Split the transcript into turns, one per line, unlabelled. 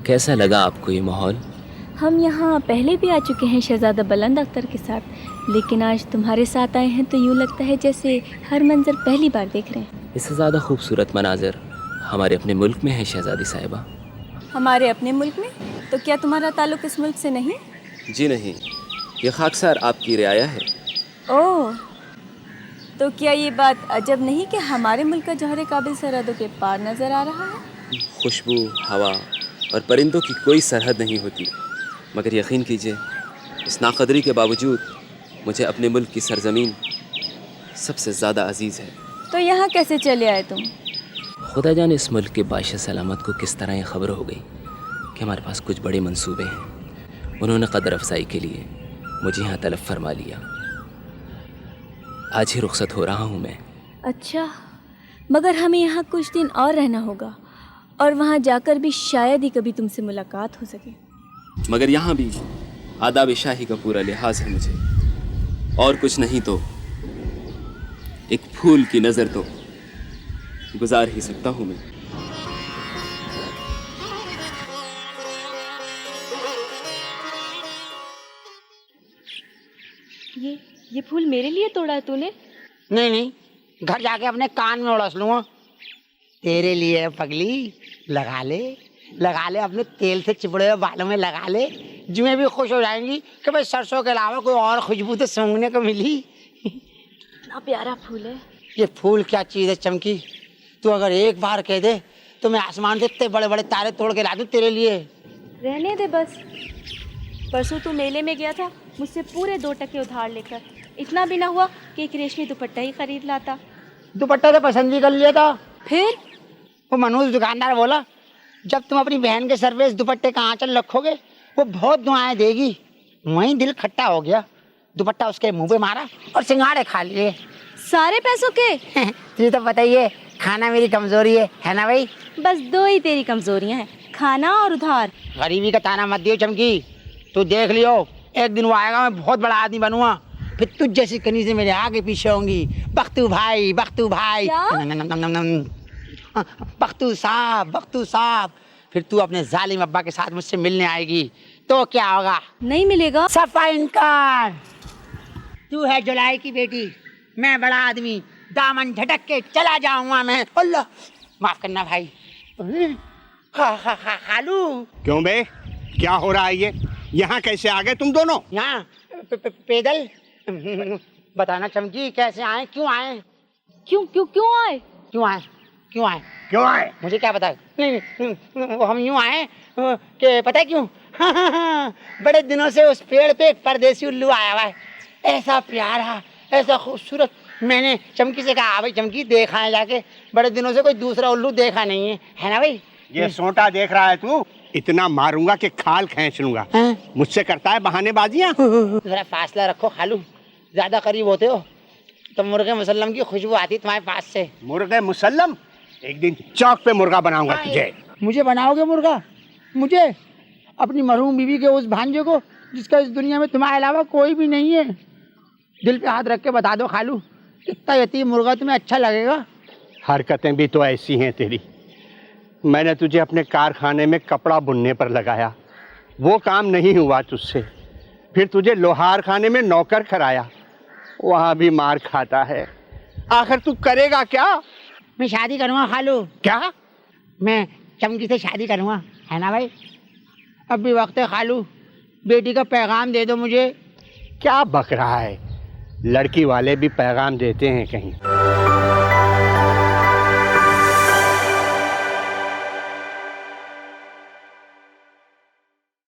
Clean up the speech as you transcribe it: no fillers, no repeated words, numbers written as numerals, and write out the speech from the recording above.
कैसा लगा आपको ये माहौल?
हम यहाँ पहले भी आ चुके हैं शहज़ादा बुलंद अख्तर के साथ, लेकिन आज तुम्हारे साथ आए हैं तो यूँ लगता है जैसे हर मंजर पहली बार देख रहे हैं।
इससे ज़्यादा खूबसूरत मनाज़र हमारे अपने मुल्क में है शहज़ादी साहिबा।
हमारे अपने मुल्क में? तो क्या तुम्हारा ताल्लुक़ इस मुल्क से नहीं?
जी नहीं, ये खाकसार आपकी रियाया है।
ओह, तो क्या ये बात अजब नहीं कि हमारे मुल्क का जौहर काबिल सरहदों के पार नज़र आ रहा है?
खुशबू, हवा और परिंदों की कोई सरहद नहीं होती, मगर यकीन कीजिए इस नाक़दरी के बावजूद मुझे अपने मुल्क की सरज़मीन सबसे ज़्यादा अजीज़ है।
तो यहाँ कैसे चले आए तुम?
खुदा जाने इस मुल्क के बादशाह सलामत को किस तरह ये खबर हो गई कि हमारे पास कुछ बड़े मंसूबे हैं। उन्होंने कदर अफजाई के लिए मुझे यहाँ तलब फरमा लिया। आज ही रुखसत हो रहा हूँ मैं।
अच्छा, मगर हमें यहाँ कुछ दिन और रहना होगा और वहाँ जाकर भी शायद ही कभी तुमसे मुलाकात हो सके।
मगर यहाँ भी आदाब शाही का पूरा लिहाज है मुझे, और कुछ नहीं तो एक फूल की नज़र तो गुजार ही सकता हूँ मैं।
ये फूल मेरे लिए तोड़ा है तूने?
नहीं नहीं, घर जाके अपने कान में उड़स लूँगा। तेरे लिए है पगली, लगा ले अपने तेल से चिपड़े हुए बालों में लगा ले। जुएं भी खुश हो जाएंगी कि भाई सरसों के अलावा कोई और खुशबू तो सूंघने को मिली।
इतना प्यारा फूल है।
ये फूल क्या चीज़ है चमकी, तू अगर एक बार कह दे तो मैं आसमान से इतने बड़े बड़े तारे तोड़ के ला दूँ तेरे लिए।
रहने दे बस। परसों तू मेले में गया था मुझसे पूरे 2 टके उधार लेकर, इतना भी ना हुआ कि एक रेशमी दुपट्टा ही खरीद लाता।
दुपट्टा तो पसंद भी कर लिया था।
फिर
वो मनोज दुकानदार बोला जब तुम अपनी बहन के सर पे इस दुपट्टे का आंचल रखोगे वो बहुत दुआएं देगी। वहीं दिल खट्टा हो गया, दुपट्टा उसके मुंह पे मारा और सिंघाड़े खा लिए।
सारे पैसों के?
तुझे तो पता ही है खाना मेरी कमजोरी है ना भाई?
बस 2 ही तेरी कमजोरियां हैं, खाना और उधार।
गरीबी का ताना मत दियो चमकी, तू देख लियो एक दिन वो आएगा मैं बहुत बड़ा आदमी बनूंगा, फिर तुझ जैसी कनीज़ें मेरे आगे पीछे होंगी। बख्तू भाई बख्तू साहब, फिर तू अपने जालिम अब्बा के साथ मुझसे मिलने आएगी तो क्या होगा?
नहीं मिलेगा।
सफा इनकार। तू है जुलाई की बेटी, मैं बड़ा आदमी, दामन झटक के चला जाऊंगा मैं। अल्लाह माफ करना भाई। खालू।
क्यों बे, क्या हो रहा है ये? यहाँ कैसे आ गए तुम दोनों?
यहाँ पैदल। बताना चमकी कैसे आए, क्यों आए? क्यों आए मुझे क्या पता। नहीं हम यूँ आए कि पता है क्यों? बड़े दिनों से उस पेड़ पे एक परदेसी उल्लू आया हुआ है, ऐसा प्यारा ऐसा खूबसूरत। मैंने चमकी से कहा भाई चमकी देखा है जाके, बड़े दिनों से कोई दूसरा उल्लू देखा नहीं है ना भाई?
ये सोटा देख रहा है तू? इतना मारूंगा कि खाल खींच लूंगा। मुझसे करता है बहानेबाजियां।
जरा फासला रखो खालू, ज्यादा करीब होते हो तो मुर्गे मुसल्लम की खुशबू आती तुम्हारे पास से।
मुर्गे मुसल्लम? एक दिन चौक पे मुर्गा बनाऊंगा तुझे।
मुझे बनाओगे मुर्गा? मुझे? अपनी मरहूम बीवी के उस भांजे को जिसका इस दुनिया में तुम्हारे अलावा कोई भी नहीं है? दिल पे हाथ रख के बता दो खालू, इतना यतीम मुर्गा तुम्हें अच्छा लगेगा?
हरकतें भी तो ऐसी हैं तेरी। मैंने तुझे अपने कारखाने में कपड़ा बुनने पर लगाया, वो काम नहीं हुआ तुझसे। फिर तुझे लोहार खाने में नौकर कराया, वहाँ भी मार खाता है। आखिर तू करेगा क्या?
मैं शादी करूँगा खालू।
क्या?
मैं चमकी से शादी करूँगा, है ना भाई? अब भी वक्त है खालू, बेटी का पैगाम दे दो मुझे।
क्या बक रहा है? लड़की वाले भी पैगाम देते हैं कहीं।